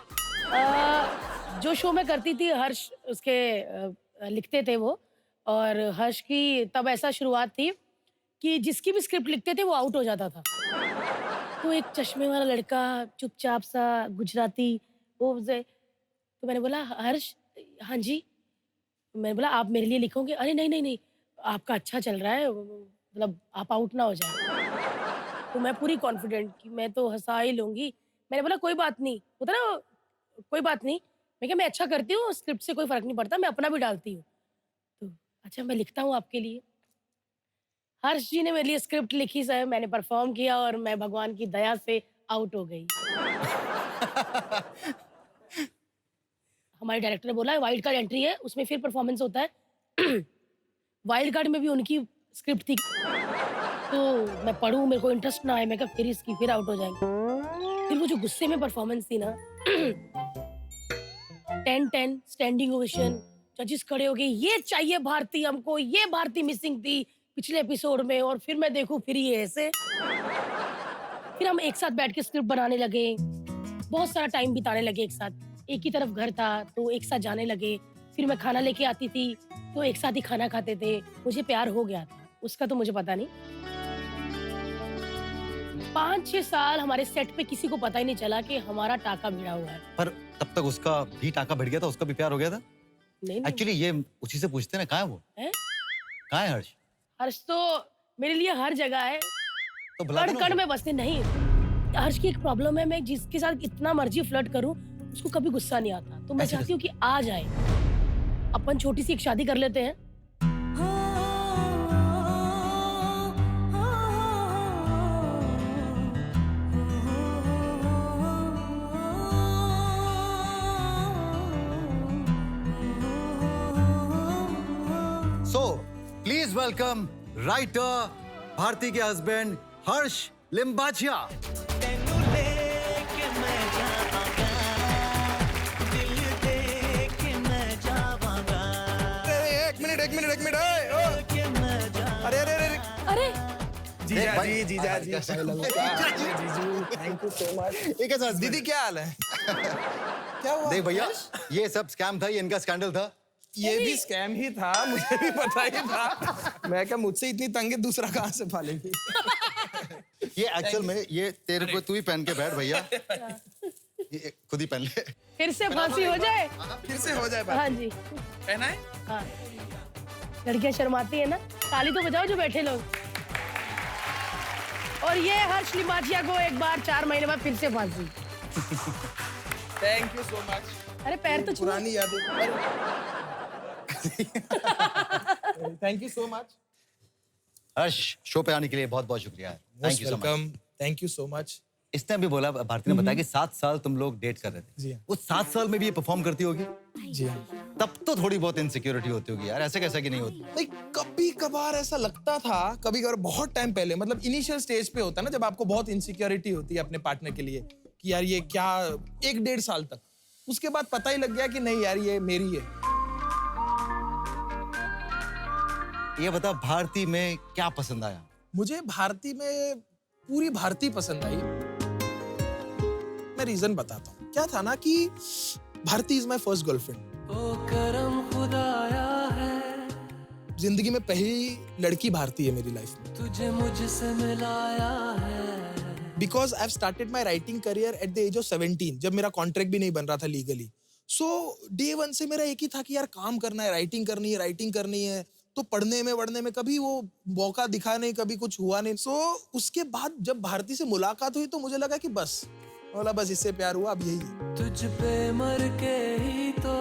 जो शो में करती थी हर्ष, उसके लिखते थे वो, और हर्ष की तब ऐसा शुरुआत थी कि जिसकी भी स्क्रिप्ट लिखते थे वो आउट हो जाता था। तो एक चश्मे वाला लड़का, चुपचाप सा, गुजराती, तो मैंने बोला हर्ष, हाँ जी। मैंने बोला आप मेरे लिए लिखोगे? अरे नहीं नहीं नहीं, आपका अच्छा चल रहा है, मतलब आप आउट ना हो जाए। तो मैं पूरी कॉन्फिडेंट कि मैं तो हंसा ही लूंगी। मैंने बोला कोई बात नहीं, होता ना, कोई बात नहीं। मैं क्या, मैं अच्छा करती हूँ, स्क्रिप्ट से कोई फर्क नहीं पड़ता, मैं अपना भी डालती हूँ। तो अच्छा मैं लिखता हूँ आपके लिए। हर्ष जी ने मेरे लिए स्क्रिप्ट लिखी सर, मैंने परफॉर्म किया और मैं भगवान की दया से आउट हो गई। हमारे डायरेक्टर ने बोला वाइल्ड कार्ड एंट्री है, उसमें फिर परफॉर्मेंस होता है। वाइल्ड कार्ड में भी उनकी स्क्रिप्ट थी, तो मैं पढ़ूं, मेरे को इंटरेस्ट ना आए, मैं कहा फिर इसकी फिर आउट हो जाएंगे। फिर वो जो गुस्से में परफॉर्मेंस थी ना, 10-10 स्टैंडिंग ओवेशन, जजेस खड़े हो गए, ये चाहिए भारती हमको, ये भारती मिसिंग थी पिछले एपिसोड में, और फिर मैं देखूं फिर ये ऐसे। फिर हम एक साथ बैठ के स्क्रिप्ट बनाने लगे, बहुत सारा टाइम बिताने लगे एक साथ। एक ही तरफ घर था तो एक साथ जाने लगे, फिर मैं खाना लेके आती थी तो एक साथ ही खाना खाते थे। मुझे प्यार हो गया था, उसका तो मुझे पता नहीं। 5-6 साल हमारे सेट पे किसी को पता ही नहीं चला कि हमारा टाका भिड़ा हुआ है। पर तब तक उसका भी टाका भिड़ गया था, उसका भी प्यार हो गया था। नहीं नहीं, एक्चुअली ये उसी से पूछते ना, कहाँ है वो? हैं? कहाँ है हर्ष? हर्ष तो मेरे लिए हर जगह है, तो बुला कण देना कण उसे। में बसते नहीं। हर्ष की एक प्रॉब्लम है, मैं जिसके साथ इतना मर्जी फ्लर्ट करूं, उसको कभी गुस्सा नहीं आता। तो मैं ऐसे चाहती हूँ कि आ जाए, अपन छोटी सी एक शादी कर लेते हैं। So, please welcome writer Bharti के हस्बैंड हर्ष लिम्बाचिया। तेनू लेके मैं जावांगा, दिल दे के मैं जावांगा, एक मिनट ओए, ओ। के मैं जा अरे अरे अरे अरे जीजा जी जीजू थैंक यू सो मच। एक ऐसा दीदी क्या हाल है? क्या हुआ? देख भैया, ये सब स्कैम था, ये इनका स्कैंडल था। ये भी स्कैम ही था, मुझे भी पता ही था। मैं क्या मुझसे इतनी तंगे दूसरा कहाँ से पालेगी? ये एक्चुअल में ये तेरे को तू ही पहन के बैठ भैया, ये खुद ही पहन ले। फिर से फांसी हो जाए। फिर से हो जाए बात। हाँ जी, पहना है? हाँ। लड़कियां शर्माती है ना, ताली तो बजाओ जो बैठे लोग। और ये हर्ष लिम्बाचिया को एक बार 4 महीने बाद फिर से फांसी। Thank you so much. अरे पैर तो छू। पुरानी यादें। Thank you so much. Harsh, show पे आने के लिए बहुत बहुत शुक्रिया। Thank you so much. Thank you so much. इसने अभी बोला, भारती ने बताया कि 7 साल तुम लोग डेट कर रहे जी थे। हाँ। वो 7 साल में भी ये परफॉर्म करती होगी, जी हाँ। तब तो थोड़ी बहुत इनसिक्योरिटी होती होगी यार, ऐसे कैसा कि नहीं होती? नहीं, कभी कभार ऐसा लगता था, कभी कभार बहुत टाइम पहले, मतलब इनिशियल स्टेज पे होता है ना, जब आपको बहुत इनसिक्योरिटी होती है अपने पार्टनर के लिए कि यार ये क्या, 1-1.5 साल तक। उसके बाद पता ही लग गया कि नहीं यार ये मेरी है। ये बता, भारती में क्या पसंद आया? मुझे भारती में पूरी भारती पसंद आई। मैं रीजन बताता हूँ। क्या था ना कि Bharti is my first girlfriend. ओ करम खुदाया है, जिंदगी में पहली लड़की भारती है मेरी लाइफ में। तुझे मुझसे मिलाया है, because I have started my writing career at the age of 17, जब मेरा कॉन्ट्रैक्ट भी नहीं बन रहा था लीगली। सो डे 1 से मेरा एक ही था कि यार काम करना है, राइटिंग करनी है। तो पढ़ने में कभी वो मौका दिखा नहीं, कभी कुछ हुआ नहीं। सो उसके बाद जब भारती से मुलाकात हुई तो मुझे लगा कि बस इससे प्यार हुआ, अब यही है। तुझ पे मर के ही तो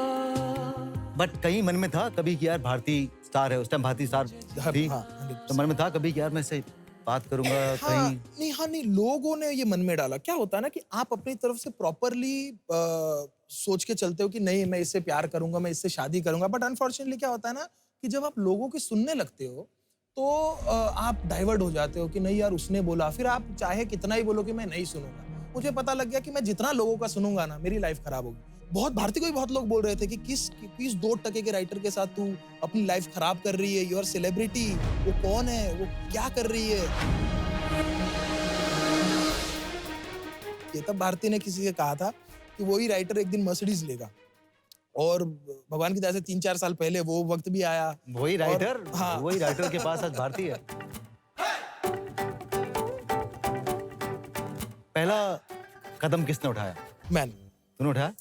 बट कहीं मन में था कभी कि यार भारती स्टार है, उस टाइम भारती स्टार थी, हाँ, 100%। तो मन में था कभी कि यार मैं इससे बात करूंगा हाँ, कहीं। नहीं, लोगों ने ये मन में डाला। क्या होता है ना कि आप अपनी तरफ से प्रॉपरली सोच के चलते हो कि नहीं मैं इससे प्यार करूंगा, मैं इससे शादी करूंगा। बट अनफॉर्चुनेटली क्या होता है ना कि जब आप लोगों की सुनने लगते हो तो आप डाइवर्ट हो जाते हो कि नहीं यार उसने बोला, फिर आप चाहे कितना ही बोलो कि मैं नहीं सुनूंगा। मुझे पता लग गया कि मैं जितना लोगों का सुनूंगा ना, मेरी लाइफ खराब होगी। बहुत भारती को भी बहुत लोग बोल रहे थे कि किस 2% के राइटर के साथ तू अपनी लाइफ खराब कर रही है, यूर सेलिब्रिटी, वो कौन है, वो क्या कर रही है। ये तब भारती ने किसी से कहा था कि वही राइटर एक दिन मर्सिडीज लेगा, और भगवान की दया से 3-4 साल पहले वो वक्त भी आया। वही राइटर, हाँ। वही राइटर के पास आज भारती है। पहला कदम किसने उठाया? मैंने तूने उठाया?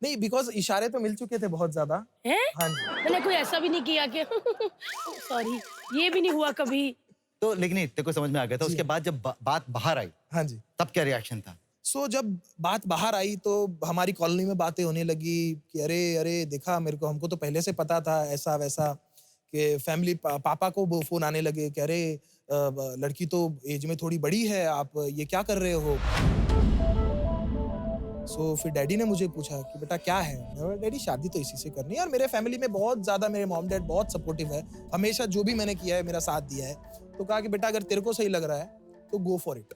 नहीं, बिकॉज इशारे तो मिल चुके थे बहुत ज्यादा। हैं? हाँ जी। मैंने कोई ऐसा भी नहीं किया कि सॉरी, ये भी नहीं हुआ कभी। तो लेकिन नहीं, तेरे को समझ में आ गया था। उसके बाद जब बात बाहर आई, हाँ जी। तब क्या रिएक्शन था? सो जब बात बाहर आई तो हमारी कॉलोनी में बातें होने लगी कि अरे देखा, हमको तो पहले से पता था ऐसा वैसा, कि फैमिली पापा को वो फोन आने लगे कि अरे लड़की तो एज में थोड़ी बड़ी है, आप ये क्या कर रहे हो? सो फिर डैडी ने मुझे पूछा कि बेटा क्या है? मैं बोला, डैडी शादी तो इसी से करनी है। और मेरे फैमिली में बहुत ज्यादा मेरे मॉम डैड बहुत सपोर्टिव है, हमेशा जो भी मैंने किया है मेरा साथ दिया है। तो कहा कि बेटा अगर तेरे को सही लग रहा है तो गो फॉर इट।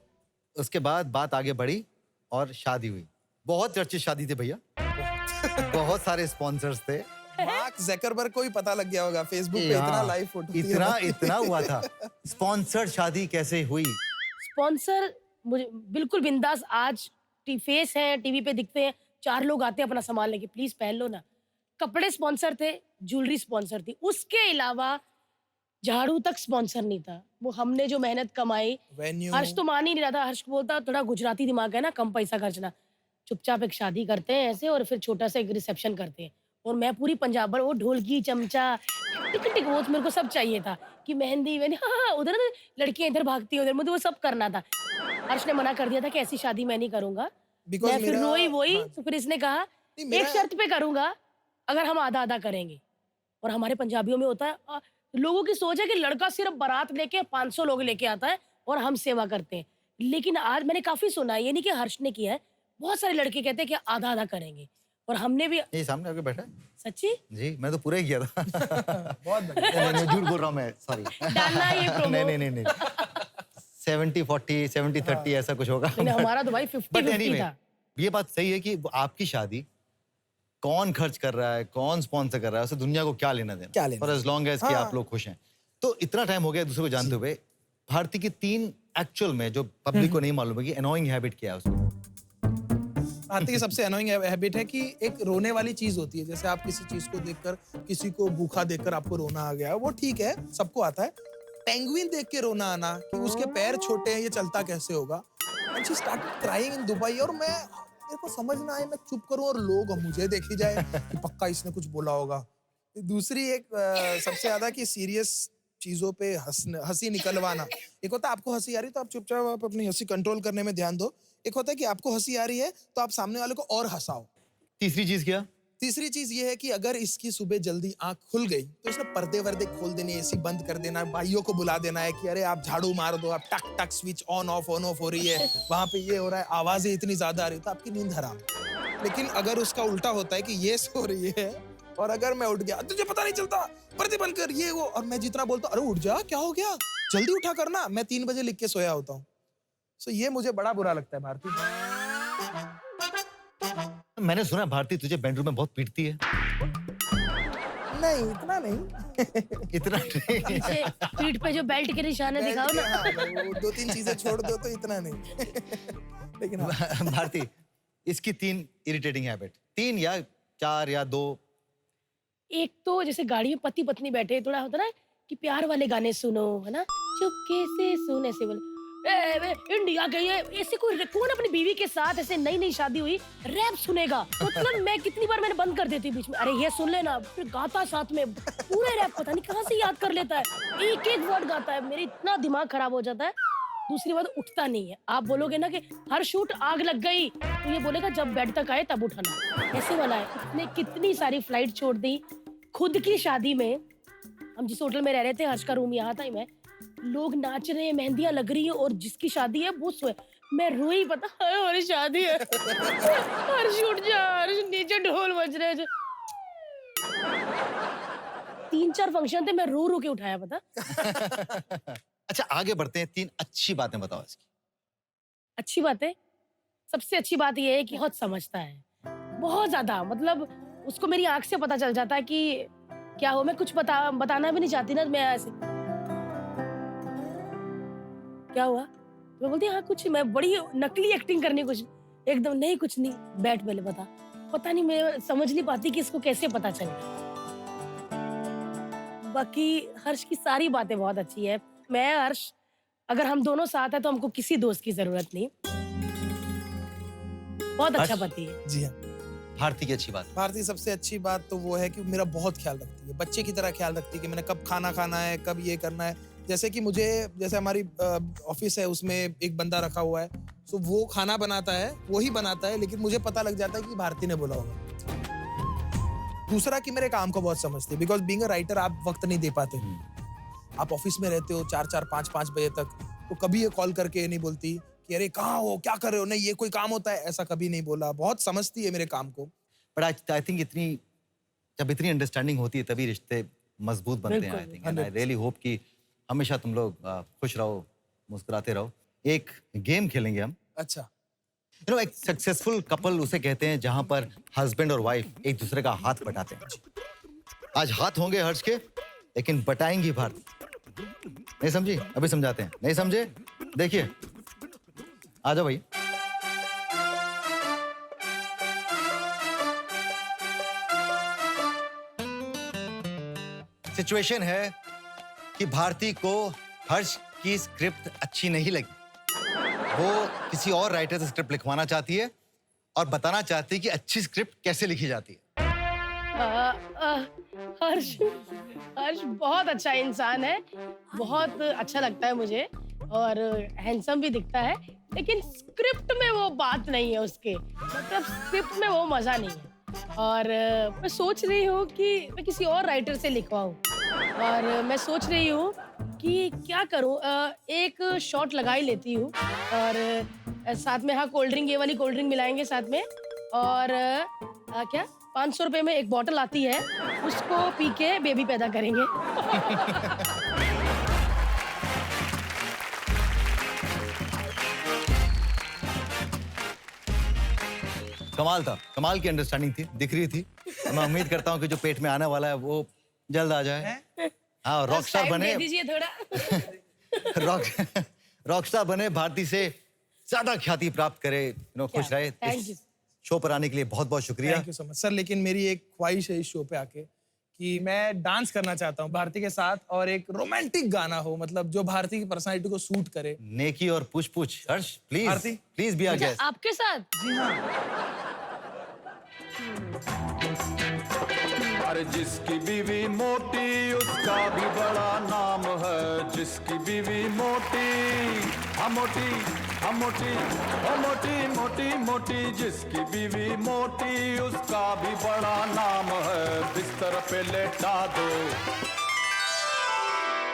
उसके बाद बात आगे बढ़ी और शादी हुई। बहुत चर्चित शादी थी भैया। बहुत सारे स्पॉन्सर्स थे। मार्क ज़करबर्ग को ही पता लग गया होगा, फेसबुक पे इतना लाइव फोटो थी। इतना हुआ था। स्पॉन्सर्ड शादी कैसे हुई? स्पॉन्सर मुझे बिल्कुल बिंदास, आज फेस है, टीवी पे दिखते हैं, 4 लोग आते हैं अपना सामान लेके, प्लीज पहन लो ना। कपड़े स्पॉन्सर थे, ज्वेलरी स्पॉन्सर थी, उसके अलावा झाड़ू तक स्पॉन्सर नहीं था। वो हमने जो मेहनत कमाई, वेन्यू हर्ष तो मान ही नहीं रहा था। हर्ष को बोलता थोड़ा गुजराती दिमाग है ना, कम पैसा खर्चना, चुपचाप एक शादी करते हैं ऐसे और फिर छोटा सा एक रिसेप्शन करते हैं। और मैं पूरी पंजाब भर वो ढोलकी चमचा टिक टिक वो मेरे को सब चाहिए था कि मेहंदी हाँ उधर ना लड़कियां इधर भागती है उधर, मुझे वो सब करना था। हर्ष ने मना कर दिया था कि ऐसी शादी मैं नहीं करूंगा। Because मैं फिर मेरा- रोई वही हाँ। तो फिर इसने कहा नहीं, एक शर्त पे करूंगा, अगर हम आधा आधा करेंगे। और हमारे पंजाबियों में होता है लोगों की सोच है कि लड़का सिर्फ बारात लेके 500 लोग लेके आता है और हम सेवा करते हैं। लेकिन आज मैंने काफी सुना, ये नहीं कि हर्ष ने किया है, बहुत सारे लड़के कहते हैं कि आधा आधा करेंगे और हमने भी। ये सामने आके बैठा है? सच्ची जी, मैं तो पूरा ही किया था। बहुत बढ़िया। नहीं, झूठ बोल रहा हूँ मैं, सॉरी। डालना ये प्रोमो। नहीं 70-40 70-30 ऐसा कुछ होगा। नहीं, हमारा तो भाई 50-50 anyway, था। ये बात सही है कि आपकी शादी कौन खर्च कर रहा है, कौन स्पॉन्सर कर रहा है, उससे दुनिया को क्या लेना देना। क्या लेना? फॉर एज लॉन्ग एज कि हाँ। आप लोग खुश हैं। तो इतना टाइम हो गया दूसरे को जानते हुए, भारती की 3 एक्चुअल में जो पब्लिक को नहीं मालूम है कि एनोइंग हैबिट क्या है उसकी। भारती की सबसे अनोइंग हैबिट है कि एक रोने वाली चीज होती है। जैसे आप किसी चीज को देखकर, किसी को भूखा देखकर आपको रोना आ गया, वो ठीक है, सबको आता है। पेंगुइन देख के रोना आना कि उसके पैर छोटे हैं, ये चलता कैसे होगा। And she started crying in Dubai. और मेरे को समझ ना आए, मैं चुप करूं और लोग मुझे देखी जाए कि पक्का इसने कुछ बोला होगा। दूसरी एक सबसे ज्यादा कि सीरियस चीजों पे हंसी निकलवाना। एक होता है आपको हंसी आ रही तो आप चुपचाप आप अपनी हंसी कंट्रोल करने में ध्यान दो। एक होता है कि आपको हंसी आ रही है तो आप सामने वाले को और हंसाओ। तीसरी चीज क्या? तीसरी चीज ये है कि अगर इसकी सुबह जल्दी आंख खुल गई तो इसने पर्दे वर्दे खोल देने, एसी बंद कर देना, भाइयों को बुला देना है कि अरे आप झाड़ू मार दो, आप टक टक स्विच ऑन ऑफ हो रही है, वहां पे ये हो रहा है, आवाजें इतनी ज्यादा आ रही है, तो आपकी नींद हराम। लेकिन अगर उसका उल्टा होता है कि ये सो रही है और अगर मैं उठ गया, तुझे पता नहीं चलता, पर्दे बंद कर, ये वो, और मैं जितना बोलता अरे उठ जा, क्या हो गया, जल्दी उठा करना, मैं 3 बजे लिख के सोया होता हूँ। सो ये मुझे बड़ा बुरा लगता है भारती। मैंने सुना है भारती तुझे बेडरूम में बहुत पीटती है। नहीं, इतना नहीं। इतना नहीं। पीछे पीठ पे जो बेल्ट के निशाने दिखाओ ना। हाँ, वो 2-3 चीजें छोड़ दो तो इतना नहीं। लेकिन हाँ। भारती, इसकी 3 इरिटेटिंग हैबिट, 3 या 4 या 2। एक तो जैसे गाड़ी में पति पत्नी बैठे, थोड़ा होता ना कि प्यार वाले गाने सुनो, है ना, चुपके से सुन, ऐसे बोले इंडिया गई है, ऐसे कोई कौन अपनी बीवी के साथ ऐसे नई शादी हुई रैप सुनेगा। मतलब मैं कितनी बार मैंने बंद कर देती बीच में, अरे ये सुन लेना, फिर गाता साथ में पूरे रैप, पता नहीं कहाँ से याद कर लेता है, एक एक वर्ड गाता है, मेरी इतना दिमाग खराब हो जाता है। दूसरी बात, उठता नहीं है। आप बोलोगे ना कि हर शूट आग लग गई, तो ये बोलेगा जब बेड तक आए तब उठाना, ऐसे वाला है। उसने कितनी सारी फ्लाइट छोड़ दी। खुद की शादी में हम जिस होटल में रह रहे थे, हर्ष का रूम यहाँ था, मैं लोग नाच रहे हैं, मेहंदियां लग रही हैं और जिसकी शादी है वो सोए, मैं रोई, पता है हमारी शादी है। हर्ष उठ जा, हर्ष नीचे ढोल बज रहे हैं। 3-4 फंक्शन थे, मैं रो रो के उठाया, पता। अच्छा आगे बढ़ते हैं, 3 अच्छी बातें बताओ इसकी। अच्छी बात है, सबसे अच्छी बात यह है कि बहुत समझता है, बहुत ज्यादा। मतलब उसको मेरी आंख से पता चल जाता है कि क्या हो। मैं कुछ बताना भी नहीं चाहती ना, मैं ऐसे क्या हुआ, मैं बोलती हाँ कुछ, मैं बड़ी नकली एक्टिंग करनी, कुछ एकदम नहीं, कुछ नहीं, बैठ पहले बता। पता नहीं, मैं समझ नहीं पाती कि इसको कैसे पता चले। बाकी हर्ष की सारी बातें बहुत अच्छी है। मैं हर्ष अगर हम दोनों साथ हैं तो हमको किसी दोस्त की जरूरत नहीं। बहुत अच्छा हर्ष? पति है। जी हाँ। भारती की अच्छी बात। भारती सबसे अच्छी बात तो वो है कि मेरा बहुत ख्याल रखती है, बच्चे की तरह ख्याल रखती है कि मैंने कब खाना खाना है, कब ये करना है। जैसे कि मुझे, जैसे हमारी ऑफिस है उसमें एक बंदा रखा हुआ है, तो वो खाना बनाता है, वो ही बनाता है, लेकिन मुझे पता लग जाता है कि भारती ने बोला होगा। दूसरा कि मेरे काम को बहुत समझती है, बिकॉज बीइंग अ राइटर आप वक्त नहीं दे पाते। आप ऑफिस में रहते हो 4-4, 5-5 बजे तक, तो कभी ये कॉल करके ये नहीं बोलती कि अरे कहाँ हो, क्या कर रहे हो, नहीं ये कोई काम होता है, ऐसा कभी नहीं बोला। बहुत समझती है मेरे काम को। बट आई थिंक जब इतनी अंडरस्टैंडिंग होती है तभी रिश्ते मजबूत बनते हैं। आई बिल्कुल, think and I really hope कि हमेशा तुम लोग खुश रहो, मुस्कुराते रहो। एक गेम खेलेंगे हम। अच्छा, एक सक्सेसफुल कपल उसे कहते हैं जहां पर हस्बैंड और वाइफ एक दूसरे का हाथ बटाते हैं। आज हाथ होंगे हर्ष के, लेकिन बटाएंगी भारती। नहीं समझी? अभी समझाते हैं। नहीं समझे? देखिए, आ जाओ भाई। सिचुएशन है कि भारती को हर्ष की स्क्रिप्ट अच्छी नहीं लगी। वो किसी और राइटर से स्क्रिप्ट लिखवाना चाहती है और बताना चाहती है कि अच्छी स्क्रिप्ट कैसे लिखी जाती है। हर्ष हर्ष बहुत अच्छा इंसान है, बहुत अच्छा लगता है मुझे और हैंडसम भी दिखता है, लेकिन स्क्रिप्ट में वो बात नहीं है उसके, मतलब स्क्रिप्ट में वो मजा नहीं है। और मैं सोच रही हूँ कि मैं किसी और राइटर से लिखवाऊँ और मैं सोच रही हूँ कि क्या करूँ, एक शॉट लगा ही लेती हूँ और साथ में हाँ कोल्ड ड्रिंक, ये वाली कोल्ड ड्रिंक मिलाएंगे साथ में और क्या 500 रुपए में एक बॉटल आती है, उसको पी के बेबी पैदा करेंगे। कमाल था, कमाल की अंडरस्टैंडिंग थी, दिख रही थी। मैं उम्मीद करता हूँ कि जो पेट में आने वाला है वो जल्द आ जाए। हाँ, रॉकस्टार टाइम बने। दे दीजिए थोड़ा। रॉकस्टार बने, भारती से ज्यादा ख्याति प्राप्त करे, खुश रहे। Thank you. शो पर आने के लिए बहुत बहुत शुक्रिया। Thank you so much sir. लेकिन मेरी एक ख्वाहिश है इस शो पे आके कि मैं डांस करना चाहता हूँ भारती के साथ और एक रोमांटिक गाना हो, मतलब जो भारती की पर्सनालिटी को सूट करे। नेकी और पूछ पूछ। Harsh please, Bharti? Please be our guest. आपके साथ? जी हाँ। अरे जिसकी बीवी मोटी उसका भी बड़ा नाम है, जिसकी बीवी मोटी, हम मोटी, हम मोटी, हम मोटी मोटी मोटी, जिसकी बीवी मोटी उसका भी बड़ा नाम है। बिस्तर पे लेटा दो,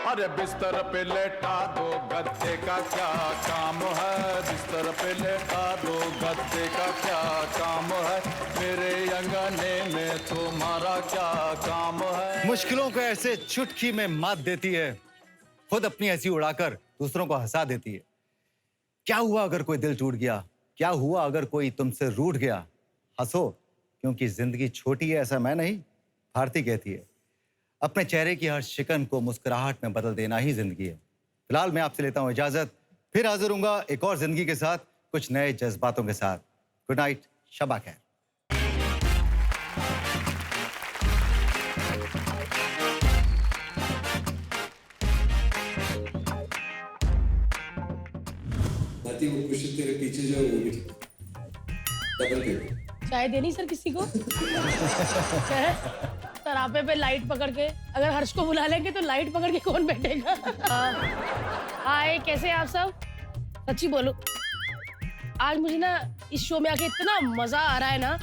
अरे बिस्तर पे लेटा दो, गद्दे का क्या काम है, बिस्तर पे लेटा दो, गद्दे का क्या काम है, मेरे अंगने में तुम्हारा क्या काम है। मुश्किलों को ऐसे चुटकी में मात देती है, खुद अपनी ऐसी उड़ाकर दूसरों को हंसा देती है। क्या हुआ अगर कोई दिल टूट गया, क्या हुआ अगर कोई तुमसे रूठ गया, हंसो क्योंकि जिंदगी छोटी है, ऐसा मैं नहीं, भारती कहती है। अपने चेहरे की हर शिकन को मुस्कुराहट में बदल देना ही जिंदगी है। फिलहाल मैं आपसे लेता हूं इजाजत, फिर हाजिर होऊंगा एक और जिंदगी के साथ, कुछ नए जज्बातों के साथ। गुड नाइट, शबा खैर। भारती वो क्वेश्चन तेरे पीछे जो है वो भी डबल कर। चाय देनी सर किसी को? सरापे पे लाइट पकड़ के, अगर हर्ष को बुला लेंगे तो लाइट पकड़ के कौन बैठेगा? हाय, कैसे आप सब? सच्ची बोलो, आज मुझे ना इस शो में आके इतना मजा आ रहा है ना